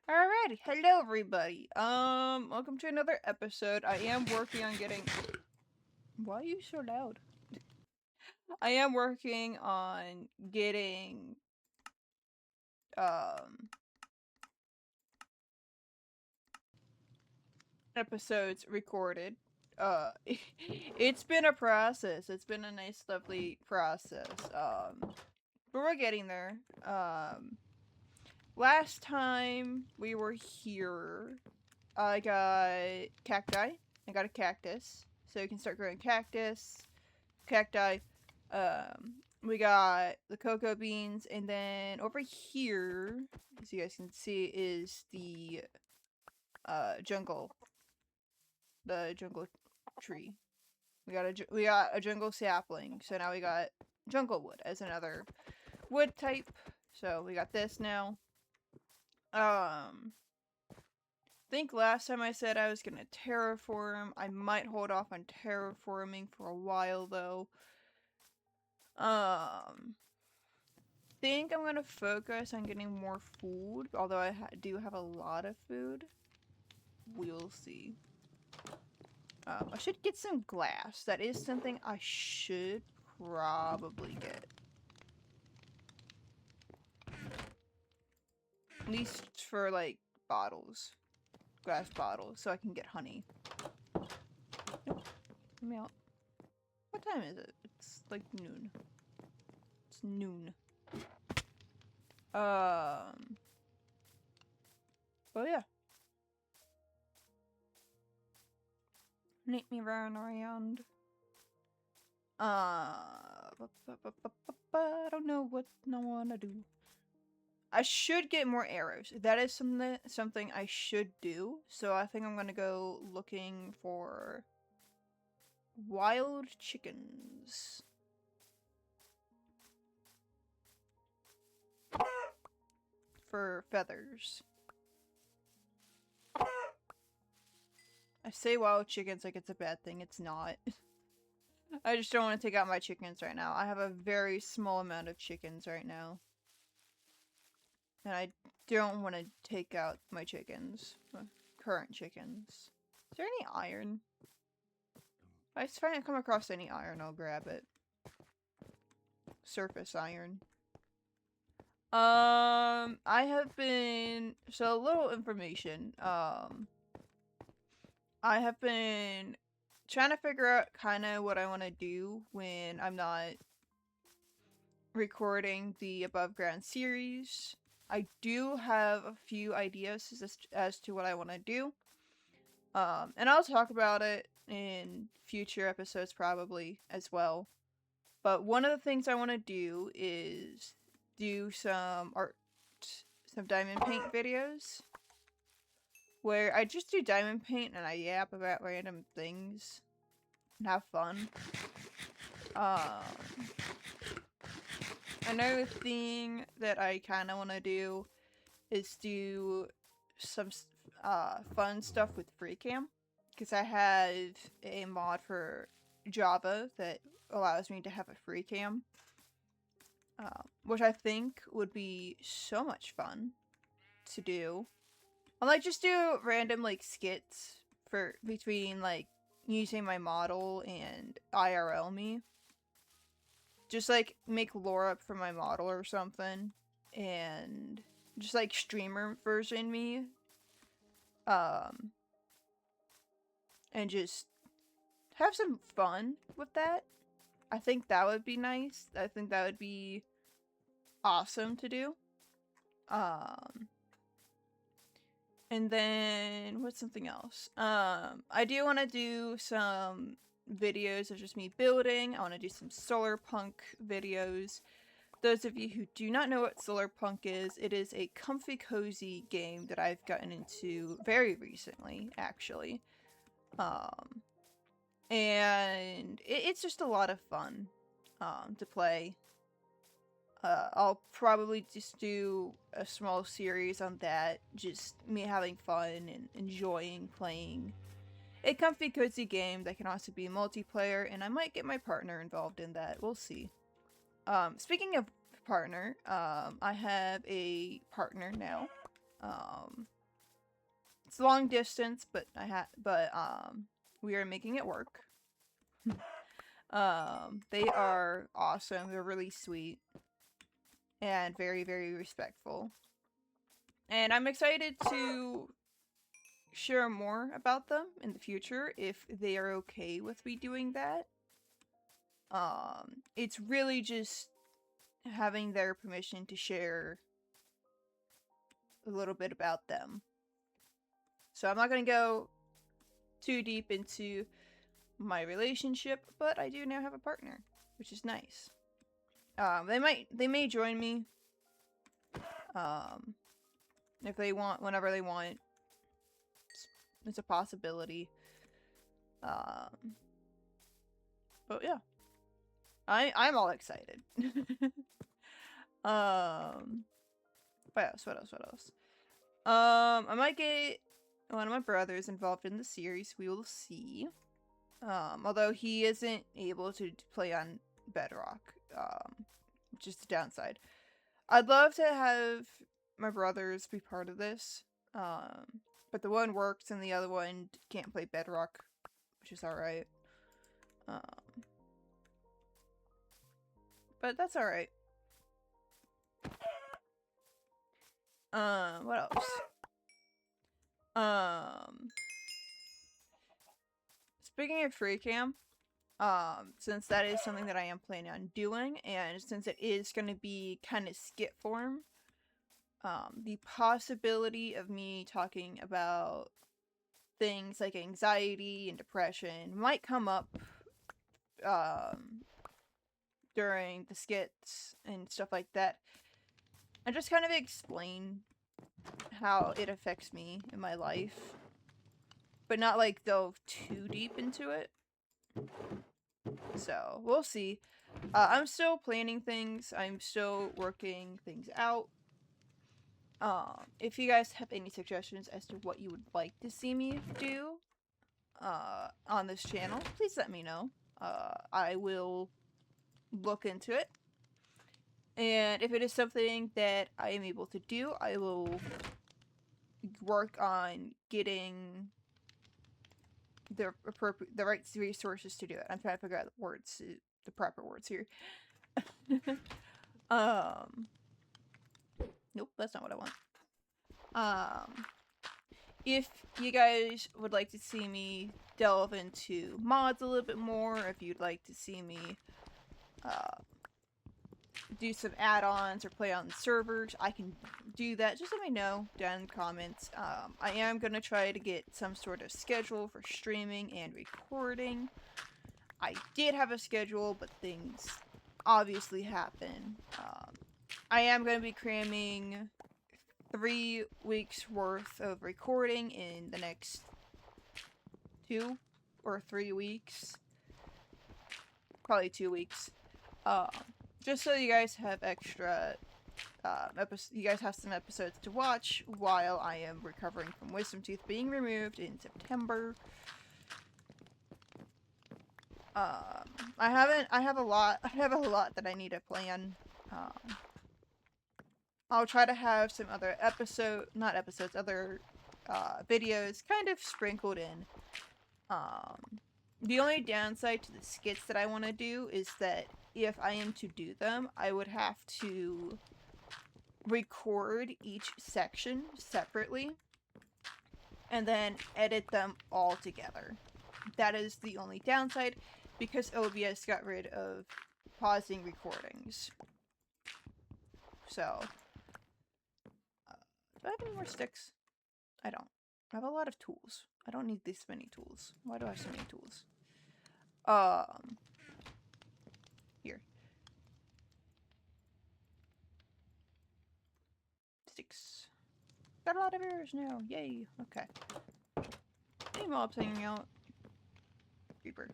Alrighty, hello everybody. Welcome to another episode. I am working on getting. Why are you so loud? I am working on getting um episodes recorded. It's been a process. It's been a nice, lovely process. But we're getting there. Last time we were here, I got cacti. I got a cactus, so you can start growing cacti. We got the cocoa beans, and then over here, as you guys can see, is the jungle, the jungle tree. We got a jungle sapling, so now we got jungle wood as another wood type. So we got this now. Think last time I said I was gonna terraform. I might hold off on terraforming for a while though. Think I'm gonna focus on getting more food, although I do have a lot of food. We'll see. I should get some glass. That is something I should probably get. At least for like bottles. Glass bottles, so I can get honey. Nope. Let me out. What time is it? It's like noon. It's noon. Oh yeah. Let me run around. I don't know what I wanna do. I should get more arrows. That is something I should do. So I think I'm gonna go looking for wild chickens. For feathers. I say wild chickens like it's a bad thing. It's not. I just don't want to take out my chickens right now. I have a very small amount of chickens right now. And I don't want to take out my chickens. My current chickens. Is there any iron? If I come across any iron, I'll grab it. Surface iron. I have been... So, a little information. I have been trying to figure out kind of what I want to do when I'm not recording the above ground series. I do have a few ideas as to what I want to do. And I'll talk about it in future episodes probably as well. But one of the things I want to do is do some diamond paint videos. Where I just do diamond paint and I yap about random things. And have fun. Another thing that I kind of want to do is do some fun stuff with FreeCam. Because I have a mod for Java that allows me to have a FreeCam. Which I think would be so much fun to do. I might just do random like skits for between like using my model and IRL me. Just like make lore up for my model or something. And just like streamer version me. And just have some fun with that. I think that would be nice. I think that would be awesome to do. And then what's something else? I do want to do some videos of just me building. I want to do some solar punk videos. Those of you who do not know what solar punk is, it is a comfy cozy game that I've gotten into very recently, actually. And it's just a lot of fun to play. I'll probably just do a small series on that, just me having fun and enjoying playing a comfy cozy game that can also be multiplayer, and I might get my partner involved in that. We'll see. Speaking of partner, I have a partner now. It's long distance, but we are making it work. They are awesome. They're really sweet and very, very respectful. And I'm excited to share more about them in the future if they are okay with me doing that. It's really just having their permission to share a little bit about them. So I'm not going to go too deep into my relationship, but I do now have a partner, which is nice. They may join me, if they want, whenever they want. It's a possibility. But yeah, I'm all excited. What else? I might get one of my brothers involved in the series. We will see. Although he isn't able to play on Bedrock, which is the downside. I'd love to have my brothers be part of this, but the one works and the other one can't play Bedrock, which is alright. But that's alright. What else? Speaking of free cam, since that is something that I am planning on doing, and since it is going to be kind of skit form, the possibility of me talking about things like anxiety and depression might come up, during the skits and stuff like that, and just kind of explain how it affects me in my life, but not like delve too deep into it. So we'll see. I'm still planning things. I'm still working things out. If you guys have any suggestions as to what you would like to see me do on this channel, please let me know. I will look into it. And if it is something that I am able to do, I will work on getting the right resources to do it. I'm trying to figure out the proper words here. Nope, that's not what I want. If you guys would like to see me delve into mods a little bit more, if you'd like to see me do some add-ons or play on servers, I can do that. Just let me know down in the comments. I am going to try to get some sort of schedule for streaming and recording. I did have a schedule, but things obviously happen. I am going to be cramming 3 weeks worth of recording in the next 2 or 3 weeks. Probably 2 weeks. Just so you guys have extra you guys have some episodes to watch while I am recovering from wisdom tooth being removed in September. I have a lot that I need to plan. I'll try to have some other other videos kind of sprinkled in. The only downside to the skits that I want to do is that if I am to do them, I would have to record each section separately and then edit them all together. That is the only downside, because OBS got rid of pausing recordings. So, do I have any more sticks? I don't. I have a lot of tools. I don't need this many tools. Why do I have so many tools? Here. Sticks. Got a lot of arrows now. Yay. Okay. Any mobs hanging out? Creeper.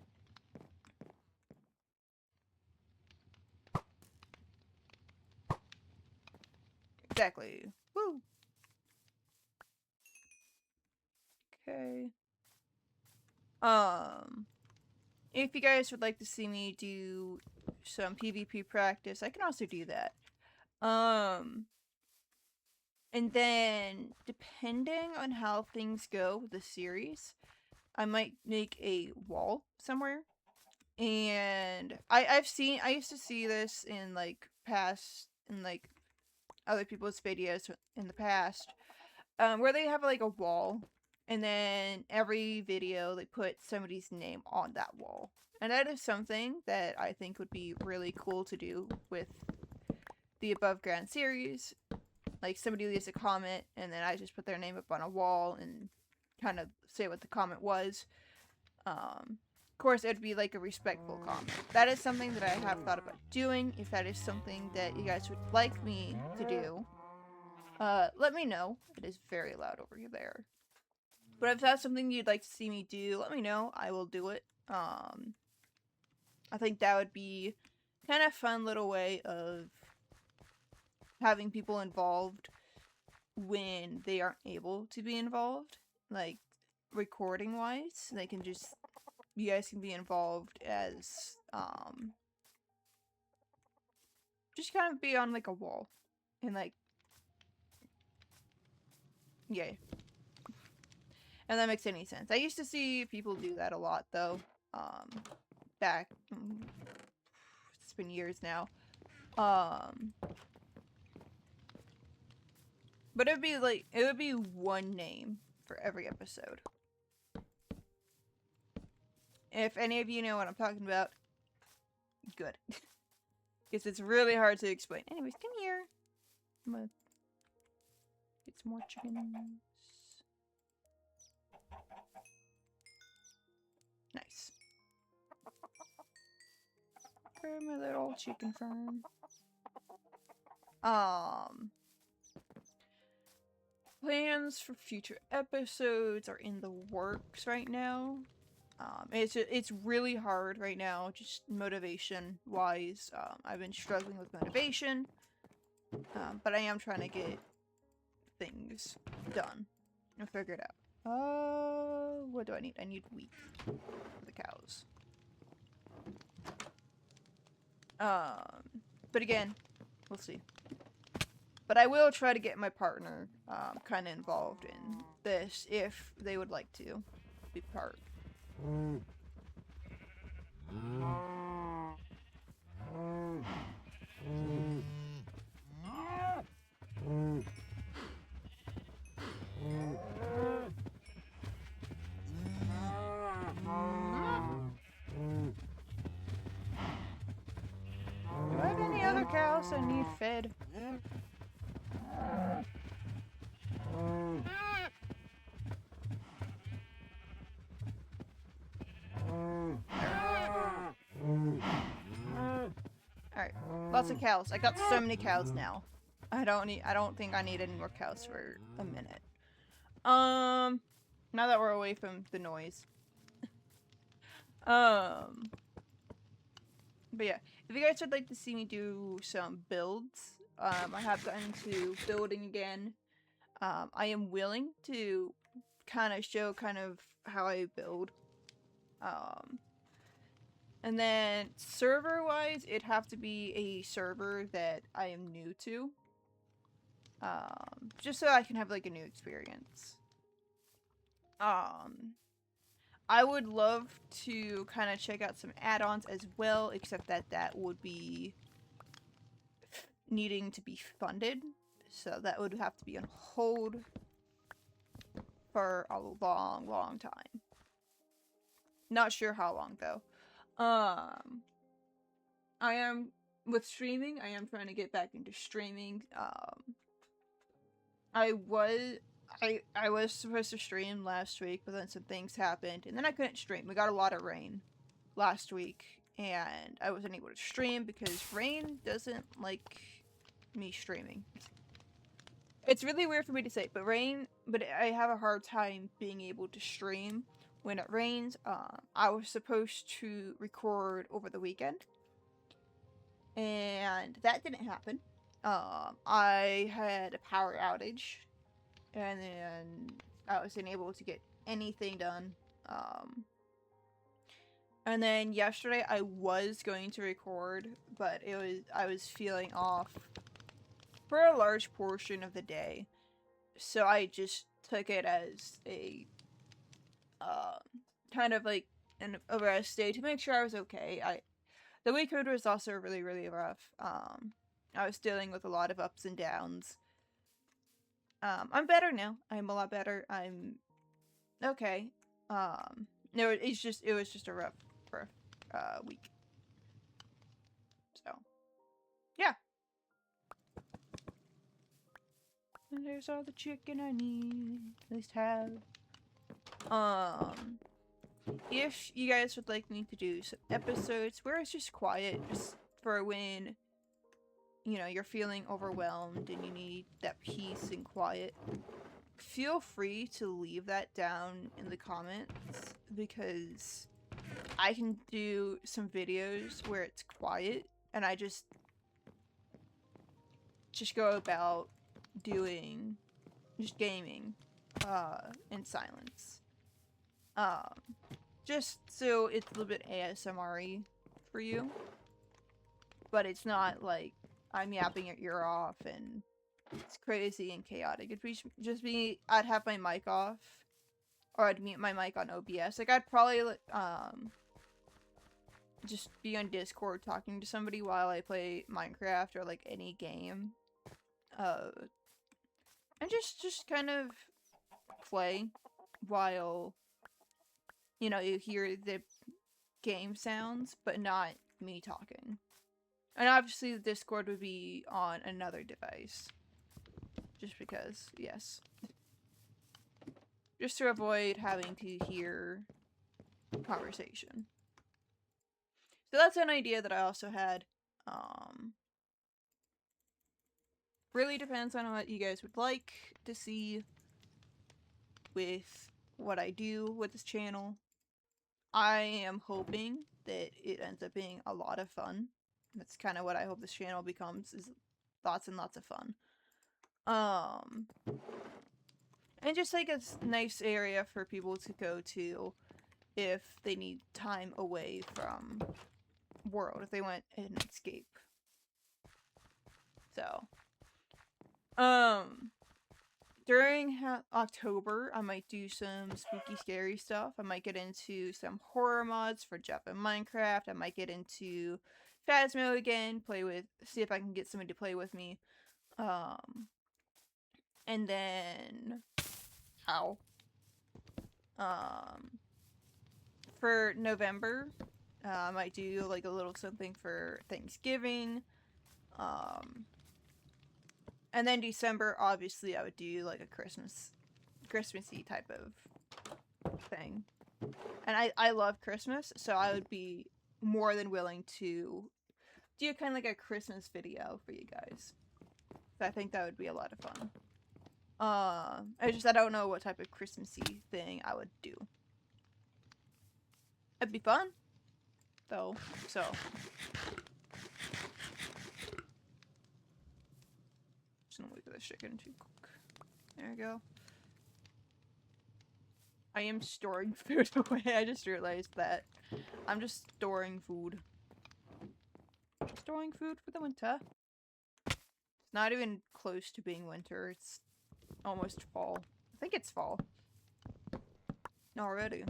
Exactly. Woo! Okay. If you guys would like to see me do some PvP practice, I can also do that. And then, depending on how things go with the series, I might make a wall somewhere. And I used to see this in like other people's videos in the past, where they have like a wall, and then every video they put somebody's name on that wall. And that is something that I think would be really cool to do with the Above Ground series. Like, somebody leaves a comment, and then I just put their name up on a wall and kind of say what the comment was. Of course, it'd be like a respectful comment. That is something that I have thought about doing. If that is something that you guys would like me to do, let me know. It is very loud over there. But if that's something you'd like to see me do, let me know. I will do it. I think that would be kind of fun little way of having people involved when they aren't able to be involved, like recording wise. You guys can be involved as just kind of be on like a wall and like, yeah. And that makes any sense. I used to see people do that a lot though. Back, it's been years now. But it would be one name for every episode. If any of you know what I'm talking about, good. Because it's really hard to explain. Anyways, come here. I'm gonna get some more chickens. Nice. For my little chicken farm. Plans for future episodes are in the works right now. It's really hard right now, just motivation wise. I've been struggling with motivation, but I am trying to get things done and figured out. What do I need? I need wheat for the cows. But again, we'll see. But I will try to get my partner kind of involved in this if they would like to be part. Do I have any other cows that need fed? Alright, lots of cows. I got so many cows now. I don't think I need any more cows for a minute. Now that we're away from the noise. But yeah, if you guys would like to see me do some builds, I have gotten into building again. I am willing to kind of show how I build. And then server-wise, it'd have to be a server that I am new to. Just so I can have like a new experience. I would love to kind of check out some add-ons as well, except that would be needing to be funded. So that would have to be on hold for a long, long time. Not sure how long though. I am with streaming. I am trying to get back into streaming. I was supposed to stream last week, but then some things happened, and then I couldn't stream. We got a lot of rain last week, and I wasn't able to stream because rain doesn't like me streaming. It's really weird for me to say, but I have a hard time being able to stream when it rains. I was supposed to record over the weekend, and that didn't happen. I had a power outage, and then I wasn't able to get anything done. And then yesterday I was going to record, but I was feeling off for a large portion of the day. so I just took it as a kind of like a rest day to make sure I was okay. The weekend was also really, really rough. I was dealing with a lot of ups and downs. I'm better now. I'm a lot better. I'm okay. No, it was just a rough week. So, yeah. And there's all the chicken I need. At least have. If you guys would like me to do some episodes where it's just quiet, just for when, you know, you're feeling overwhelmed and you need that peace and quiet, feel free to leave that down in the comments, because I can do some videos where it's quiet and I just go about doing just gaming in silence. Just so it's a little bit ASMR-y for you, but it's not like I'm yapping your ear off and it's crazy and chaotic. It'd be just be, I'd have my mic off, or I'd mute my mic on OBS. Like, I'd probably just be on Discord talking to somebody while I play Minecraft or like any game, and just kind of play while, you know, you hear the game sounds, but not me talking. And obviously the Discord would be on another device. Just because, yes. Just to avoid having to hear conversation. So that's an idea that I also had. Really depends on what you guys would like to see with what I do with this channel. I am hoping that it ends up being a lot of fun. That's kind of what I hope this channel becomes, is lots and lots of fun. And just like a nice area for people to go to if they need time away from world, if they want an escape. So, during October, I might do some spooky, scary stuff. I might get into some horror mods for Jump in Minecraft. I might get into Phasmo again, see if I can get somebody to play with me. And then, for November, I might do like a little something for Thanksgiving. And then December, obviously, I would do like a Christmassy type of thing. And I love Christmas, so I would be more than willing to do kind of like a Christmas video for you guys. So I think that would be a lot of fun. I don't know what type of Christmassy thing I would do. It'd be fun, though, so. Just gonna wait for this chicken to cook. There we go. I am storing food away. I just realized that. I'm just storing food. Storing food for the winter. It's not even close to being winter. It's almost fall. I think it's fall. Already.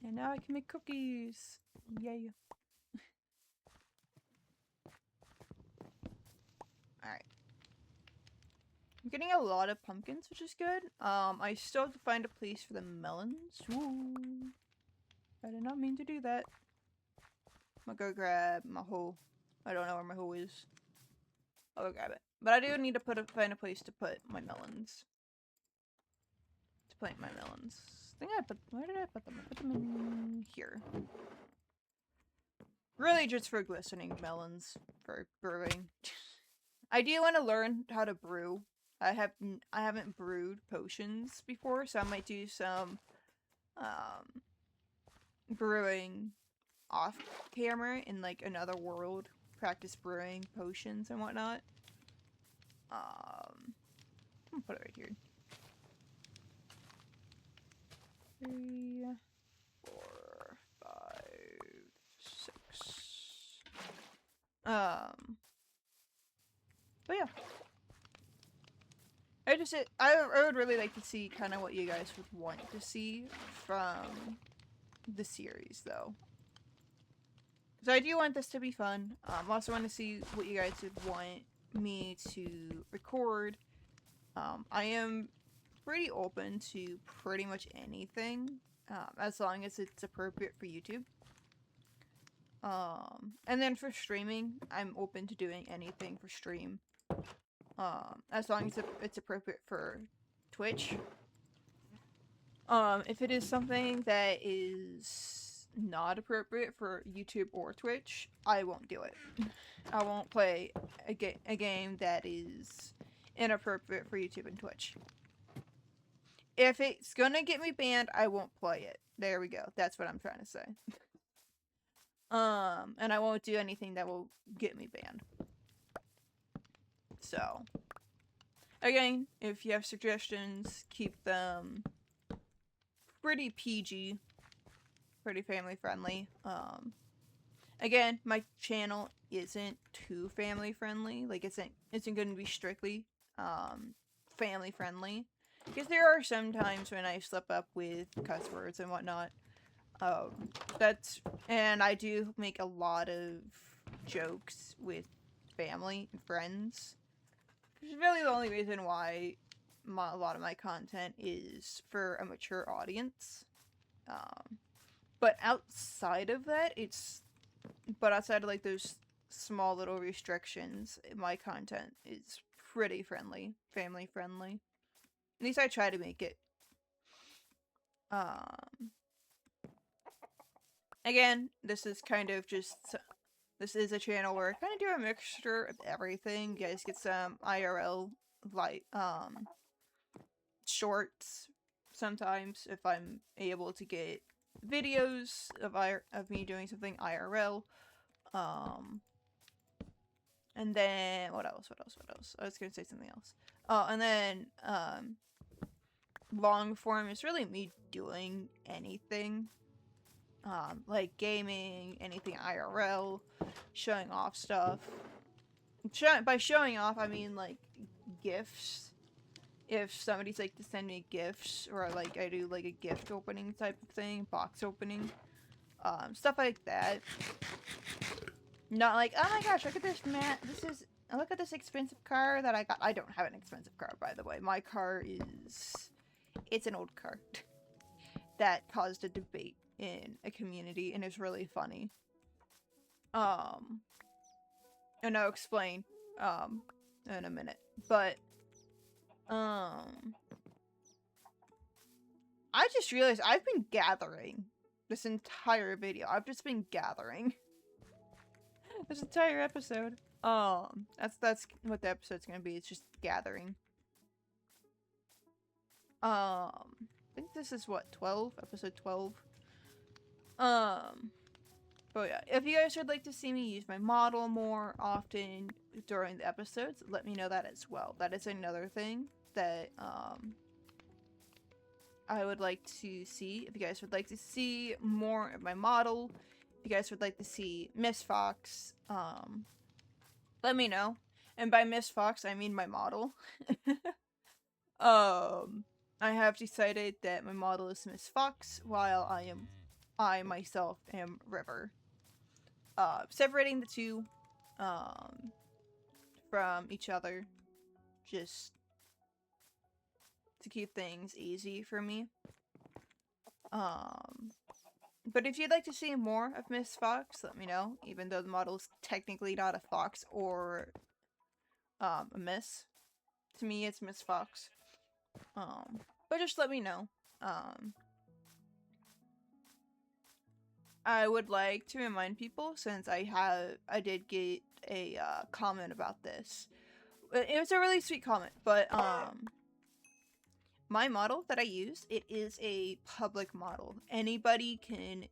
And now I can make cookies. Yay. Alright. I'm getting a lot of pumpkins, which is good. I still have to find a place for the melons. Ooh. I did not mean to do that. I'm gonna go grab my hoe. I don't know where my hoe is. I'll go grab it. But I do need to find a place to put my melons. To plant my melons. Where did I put them? I put them in here. Really just for glistening melons. For brewing. I do want to learn how to brew. I haven't brewed potions before, so I might do some brewing off camera in like another world. Practice brewing potions and whatnot. I'm gonna put it right here. 3, 4, 5, 6. But yeah. I would really like to see kind of what you guys would want to see from the series, though. So I do want this to be fun. I also want to see what you guys would want me to record. I am pretty open to pretty much anything, as long as it's appropriate for YouTube. And then for streaming, I'm open to doing anything for stream. As long as it's appropriate for Twitch. If it is something that is not appropriate for YouTube or Twitch, I won't do it. I won't play a game that is inappropriate for YouTube and Twitch. If it's gonna get me banned, I won't play it. There we go. That's what I'm trying to say. And I won't do anything that will get me banned. So, again, if you have suggestions, keep them pretty PG, pretty family friendly. Again, my channel isn't too family friendly. Like, isn't going to be strictly family friendly, because there are some times when I slip up with cuss words and whatnot. And I do make a lot of jokes with family and friends. Which is really the only reason why a lot of my content is for a mature audience. But outside of that, outside of like those small little restrictions, my content is pretty friendly, family friendly. At least I try to make it. Again, this is a channel where I kind of do a mixture of everything. You guys get some IRL, like, shorts sometimes if I'm able to get videos of me doing something IRL. And then, what else? I was gonna say something else. And then, long form is really me doing anything. Like gaming, anything IRL, showing off stuff. By showing off, I mean, like, gifts. If somebody's, like, to send me gifts, or, like, I do, like, a gift opening type of thing, box opening, stuff like that. Not like, oh my gosh, look at this, man, look at this expensive car that I got. I don't have an expensive car, by the way. My car it's an old car that caused a debate in a community, and it's really funny. And I'll explain, in a minute. But, I just realized I've been gathering this entire video. I've just been gathering this entire episode. That's what the episode's gonna be. It's just gathering. I think this is what, 12? Episode 12? But yeah, if you guys would like to see me use my model more often during the episodes, let me know that as well. That is another thing that, I would like to see. If you guys would like to see more of my model, if you guys would like to see Miss Fox, let me know. And by Miss Fox, I mean my model. I have decided that my model is Miss Fox, while I myself am River. Separating the two, from each other, just to keep things easy for me. But if you'd like to see more of Miss Fox, let me know, even though the model's technically not a fox or, a miss. To me, it's Miss Fox. But just let me know. I would like to remind people, since I did get a, comment about this. It was a really sweet comment, but, my model that I use, it is a public model. Anybody can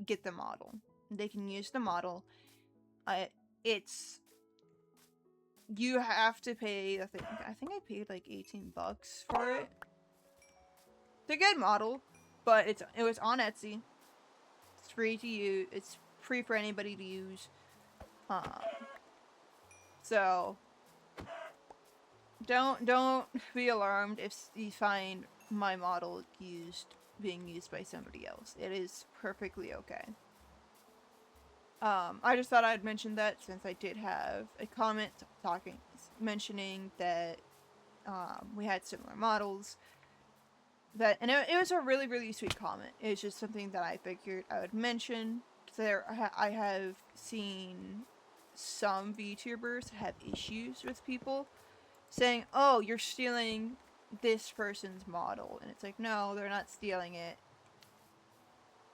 get the model. They can use the model. You have to pay, I think I paid like 18 bucks for it. It's a good model, but it was on Etsy. It's free to use. It's free for anybody to use. So don't be alarmed if you find my model being used by somebody else. It is perfectly okay. I just thought I'd mention that since I did have a comment mentioning that we had similar models. And it was a really, really sweet comment. It's just something that I figured I would mention. I have seen some VTubers have issues with people saying, oh, you're stealing this person's model. And it's like, no, they're not stealing it.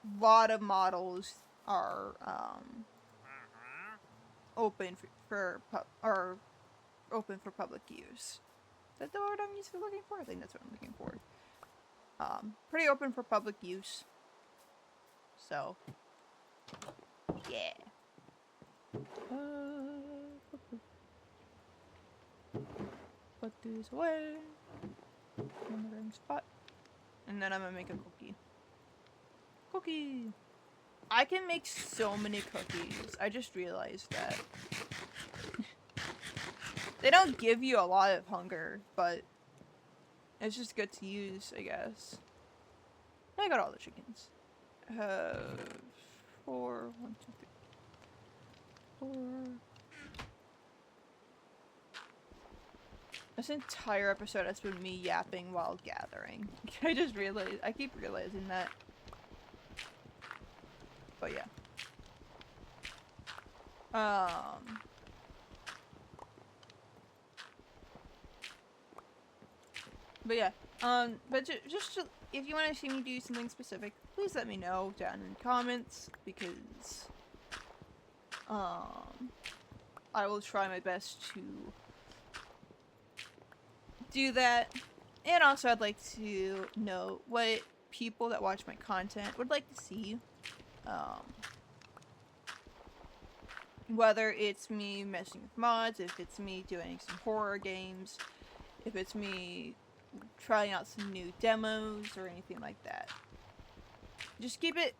A lot of models are open for public use. Is that the word I'm looking for? I think that's what I'm looking for. Pretty open for public use. So, yeah. Put this away. In the right spot. And then I'm gonna make a cookie. Cookie! I can make so many cookies. I just realized that. They don't give you a lot of hunger, but it's just good to use, I guess. I got all the chickens. 4, 1, 2, 3, 4. This entire episode has been me yapping while gathering. I just realized, I keep realizing that. But yeah. But yeah. If you want to see me do something specific, please let me know down in the comments, because I will try my best to do that. And also I'd like to know what people that watch my content would like to see. Whether it's me messing with mods, if it's me doing some horror games, if it's me trying out some new demos or anything like that. Just keep it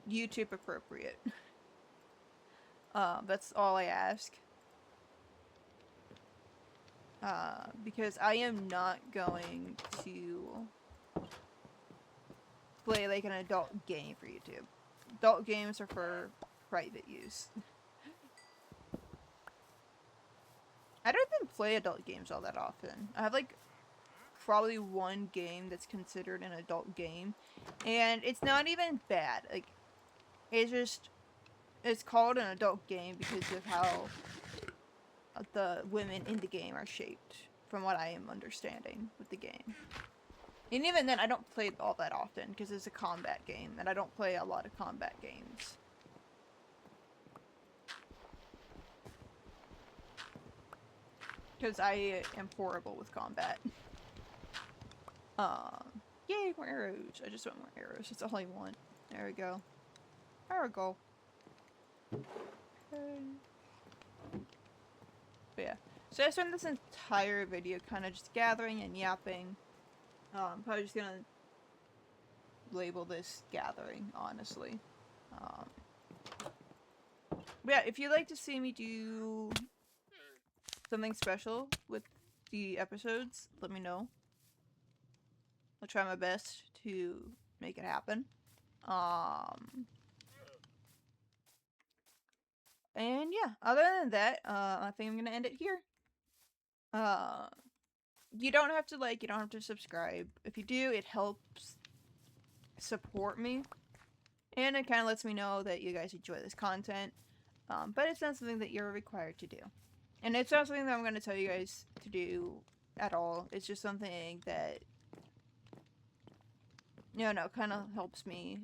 YouTube appropriate. That's all I ask. Because I am not going to play like an adult game for YouTube. Adult games are for private use. I don't even play adult games all that often. I have like probably one game that's considered an adult game, and it's not even bad. Like, it's called an adult game because of how the women in the game are shaped, from what I am understanding with the game. And even then, I don't play it all that often because it's a combat game, and I don't play a lot of combat games. Because I am horrible with combat. Yay, more arrows. I just want more arrows. That's all I want. There we go. There we go. Okay. But yeah. So I spent this entire video kind of just gathering and yapping. Probably just gonna label this gathering, honestly. But yeah, if you'd like to see me do something special with the episodes, let me know. I'll try my best to make it happen. And yeah, other than that, I think I'm gonna end it here. You don't have to like, you don't have to subscribe. If you do, it helps support me. And it kind of lets me know that you guys enjoy this content. But it's not something that you're required to do. And it's not something that I'm going to tell you guys to do at all. It's just something that, kind of helps me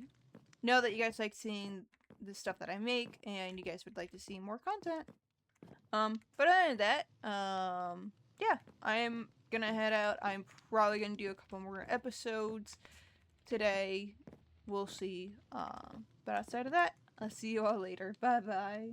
know that you guys like seeing the stuff that I make, and you guys would like to see more content. But other than that, yeah, I'm gonna head out. I'm probably gonna do a couple more episodes today. We'll see. But outside of that, I'll see you all later. Bye-bye.